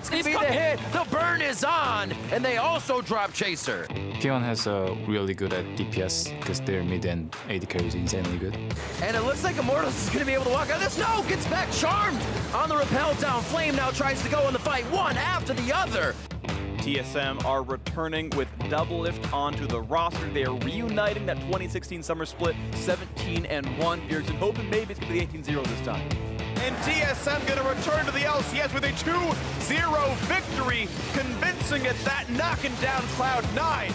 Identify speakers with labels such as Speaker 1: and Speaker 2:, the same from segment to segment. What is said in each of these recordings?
Speaker 1: That's going to be the hit. The burn is on, and they also drop Chaser.
Speaker 2: P1 has really good at DPS because their mid and AD carry is insanely good.
Speaker 1: And it looks like Immortals is going to be able to walk out of this. No, gets back charmed on the rappel down. Flame now tries to go in the fight, one after the other.
Speaker 3: TSM are returning with Doublelift onto the roster. They are reuniting that 2016 summer split, 17-1. Bjergsen hoping maybe it's going to be 18-0 this time.
Speaker 4: And TSM going to return to the LCS with a 2-0 victory, convincing at that, knocking down Cloud9.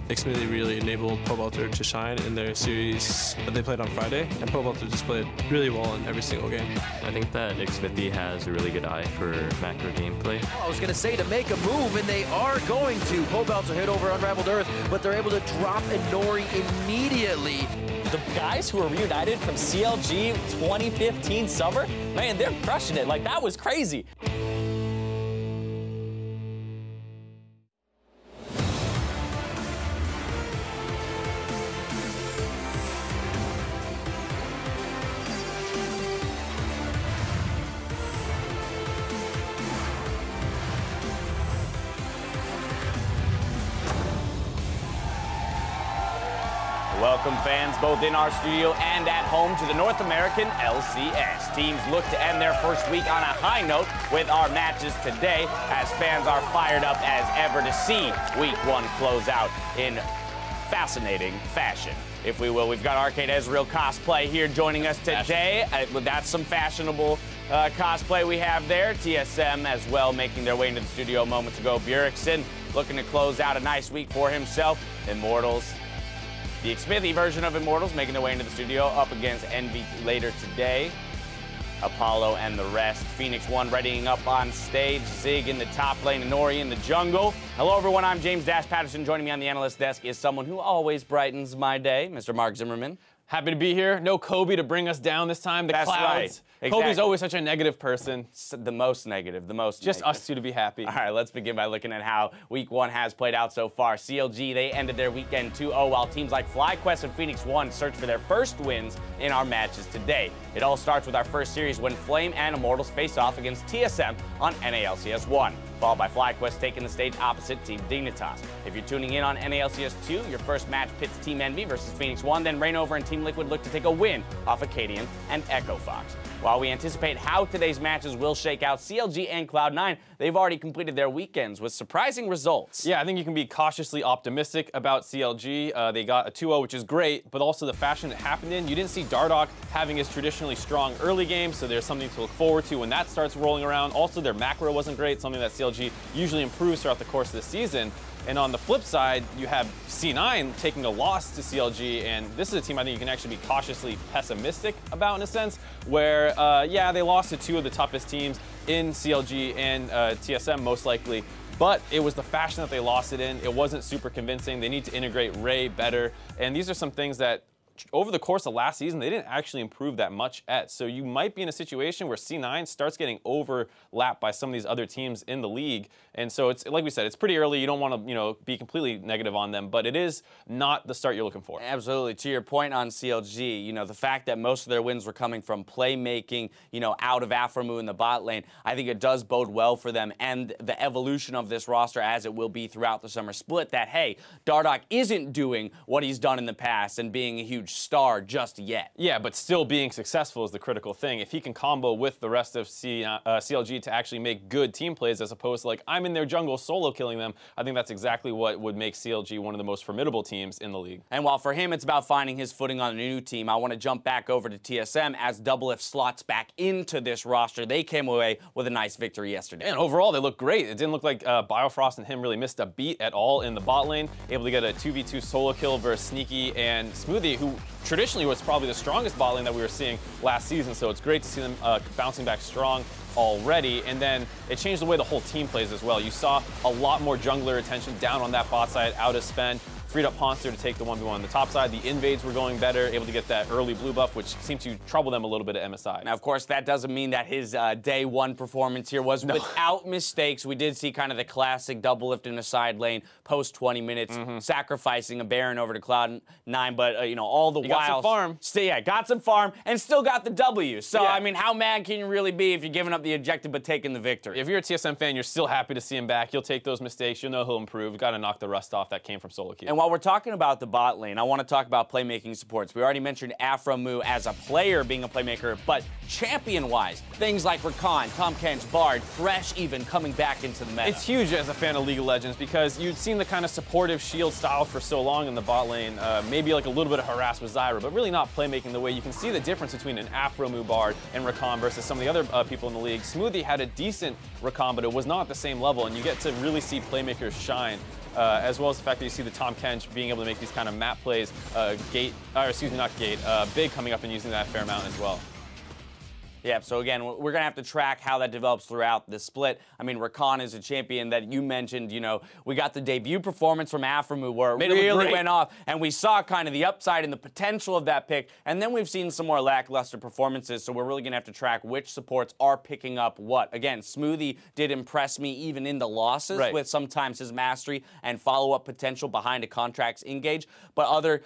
Speaker 5: Xmithie really enabled Pobelter to shine in their series that they played on Friday, and Pobelter just played really well in every single game.
Speaker 6: I think that Xmithie has a really good eye for macro gameplay.
Speaker 1: I was going to say to make a move, and they are going to. Pobelter hit over Unraveled Earth, but they're able to drop Inori immediately.
Speaker 7: The guys who are reunited from CLG 2015 Summer, man, they're crushing it. Like, that was crazy.
Speaker 8: Welcome fans both in our studio and at home to the North American LCS. Teams look to end their first week on a high note with our matches today, as fans are fired up as ever to see week one close out in fascinating fashion, if we will. We've got Arcade Ezreal cosplay here joining us today. That's some fashionable cosplay we have there. TSM as well making their way into the studio moments ago. Bjergsen looking to close out a nice week for himself. Immortals, the Xmithie version of Immortals, making their way into the studio up against Envy later today. Apollo and the rest. Phoenix One readying up on stage. Zig in the top lane, Inori in the jungle. Hello everyone, I'm James Dash Patterson. Joining me on the analyst desk is someone who always brightens my day, Mr. Mark Zimmerman.
Speaker 9: Happy to be here. No Kobe to bring us down this time.
Speaker 8: That's
Speaker 9: clouds.
Speaker 8: Right. Exactly.
Speaker 9: Kobe's always such a negative person.
Speaker 8: The most negative, the most
Speaker 9: Just
Speaker 8: negative.
Speaker 9: us two to be happy.
Speaker 8: All right, let's begin by looking at how week one has played out so far. CLG, they ended their weekend 2-0, while teams like FlyQuest and Phoenix One search for their first wins in our matches today. It all starts with our first series when Flame and Immortals face off against TSM on NA LCS 1. Followed by FlyQuest taking the stage opposite Team Dignitas. If you're tuning in on NA LCS 2, your first match pits Team Envy versus Phoenix One, then Rainover and Team Liquid look to take a win off Acadian and Echo Fox. While we anticipate how today's matches will shake out, CLG and Cloud9, they've already completed their weekends with surprising results.
Speaker 9: Yeah, I think you can be cautiously optimistic about CLG. They got a 2-0, which is great, but also the fashion it happened in. You didn't see Dardoch having his traditionally strong early game, so there's something to look forward to when that starts rolling around. Also, their macro wasn't great, something that CLG usually improves throughout the course of the season. And on the flip side, you have C9 taking a loss to CLG, and this is a team I think you can actually be cautiously pessimistic about in a sense, where, yeah, they lost to two of the toughest teams in CLG and TSM most likely, but it was the fashion that they lost it in. It wasn't super convincing. They need to integrate Ray better, and these are some things that over the course of last season, they didn't actually improve that much at. So you might be in a situation where C9 starts getting overlapped by some of these other teams in the league. And so it's, like we said, it's pretty early. You don't want to, be completely negative on them, but it is not the start you're looking for.
Speaker 8: Absolutely. To your point on CLG, the fact that most of their wins were coming from playmaking, out of Aphromoo in the bot lane, I think it does bode well for them and the evolution of this roster as it will be throughout the summer split, that, hey, Dardoch isn't doing what he's done in the past and being a huge star just yet.
Speaker 9: Yeah, but still being successful is the critical thing. If he can combo with the rest of CLG to actually make good team plays as opposed to, like, I'm in their jungle solo killing them, I think that's exactly what would make CLG one of the most formidable teams in the league.
Speaker 8: And while for him it's about finding his footing on a new team, I want to jump back over to TSM as Doublelift slots back into this roster. They came away with a nice victory yesterday.
Speaker 9: And overall, they look great. It didn't look like Biofrost and him really missed a beat at all in the bot lane. Able to get a 2v2 solo kill versus Sneaky and Smoothie, who traditionally was probably the strongest bot lane that we were seeing last season, so it's great to see them bouncing back strong already. And then it changed the way the whole team plays as well. You saw a lot more jungler attention down on that bot side, out of spend freed up Ponster to take the 1v1 on the top side. The invades were going better, able to get that early blue buff, which seemed to trouble them a little bit at MSI.
Speaker 8: Now, of course, that doesn't mean that his day one performance here was without mistakes. We did see kind of the classic double lift in the side lane post 20 minutes, sacrificing a Baron over to Cloud9, but you know, all the while,
Speaker 9: got some farm.
Speaker 8: Got some farm and still got the W. So I mean, how mad can you really be if you're giving up the objective but taking the victory?
Speaker 9: If you're a TSM fan, you're still happy to see him back. He'll take those mistakes. You'll know he'll improve. You've got to knock the rust off that came from solo queue.
Speaker 8: And while we're talking about the bot lane, I want to talk about playmaking supports. We already mentioned Afromu as a player being a playmaker, but champion-wise, things like Rakan, Tom Kench, Bard, Thresh even coming back into the meta.
Speaker 9: It's huge as a fan of League of Legends because you'd seen the kind of supportive shield style for so long in the bot lane, maybe like a little bit of harass with Zyra, but really not playmaking the way. You can see the difference between an Afromu Bard and Rakan versus some of the other people in the league. Smoothie had a decent Rakan, but it was not at the same level, and you get to really see playmakers shine. As well as the fact that you see the Tom Kench being able to make these kind of map plays, Big coming up and using that a fair amount as well.
Speaker 8: Yeah, so again, we're going to have to track how that develops throughout the split. I mean, Rakan is a champion that you mentioned, you know, we got the debut performance from Afromu where it really went off, and we saw kind of the upside and the potential of that pick, and then we've seen some more lackluster performances, so we're really going to have to track which supports are picking up what. Again, Smoothie did impress me even in the losses with sometimes his mastery and follow-up potential behind a contract's engage, but other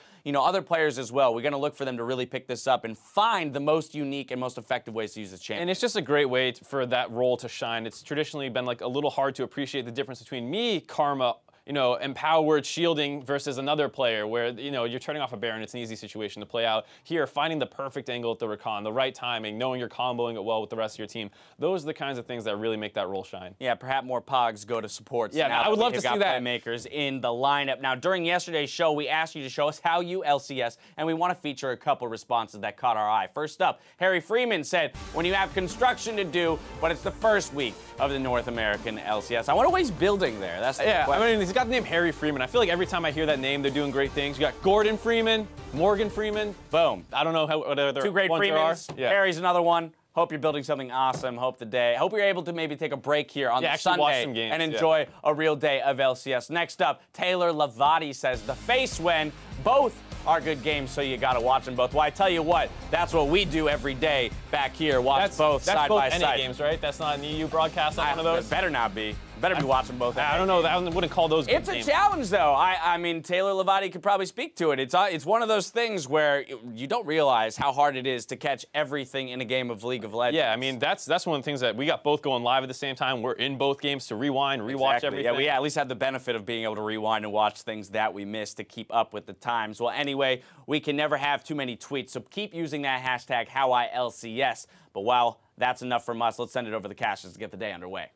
Speaker 8: players as well. We're going to look for them to really pick this up and find the most unique and most effective ways to use this champion.
Speaker 9: And it's just a great way for that role to shine. It's traditionally been like a little hard to appreciate the difference between me, Karma, you know, empowered shielding versus another player where, you know, you're turning off a Baron, it's an easy situation to play out. Here, finding the perfect angle at the Rakan, the right timing, knowing you're comboing it well with the rest of your team, those are the kinds of things that really make that role shine.
Speaker 8: Yeah, perhaps more Pogs go to supports.
Speaker 9: Yeah,
Speaker 8: now
Speaker 9: I would love to see that.
Speaker 8: Playmakers in the lineup. Now, during yesterday's show, we asked you to show us how you LCS, and we want to feature a couple responses that caught our eye. First up, Harry Freeman said, when you have construction to do, but it's the first week of the North American LCS. I wonder what he's building there. That's the question.
Speaker 9: I mean, he's got the name Harry Freeman. I feel like every time I hear that name, they're doing great things. You got Gordon Freeman, Morgan Freeman.
Speaker 8: Boom.
Speaker 9: I don't know what other
Speaker 8: two great
Speaker 9: ones there are.
Speaker 8: Freemans. Yeah. Harry's another one. Hope you're building something awesome. Hope you're able to maybe take a break here on the Sunday
Speaker 9: watch some games,
Speaker 8: and enjoy a real day of LCS. Next up, Taylor Lavati says the face win. Both are good games, so you got to watch them both. Well, I tell you what, that's what we do every day back here. Watch both side by side.
Speaker 9: That's both NA games, right? That's not an EU broadcast on one of those?
Speaker 8: It better not be. Better be watching both.
Speaker 9: I don't know. I wouldn't call those good games.
Speaker 8: It's a challenge, though. I mean, Taylor Lavati could probably speak to it. It's one of those things where you don't realize how hard it is to catch everything in a game of League of Legends.
Speaker 9: Yeah, I mean, that's one of the things that we got both going live at the same time. We're in both games to rewind, rewatch everything.
Speaker 8: Yeah, we at least have the benefit of being able to rewind and watch things that we missed to keep up with the times. Well, anyway, we can never have too many tweets, so keep using that hashtag HowILCS. But while that's enough from us, let's send it over the caches to get the day underway.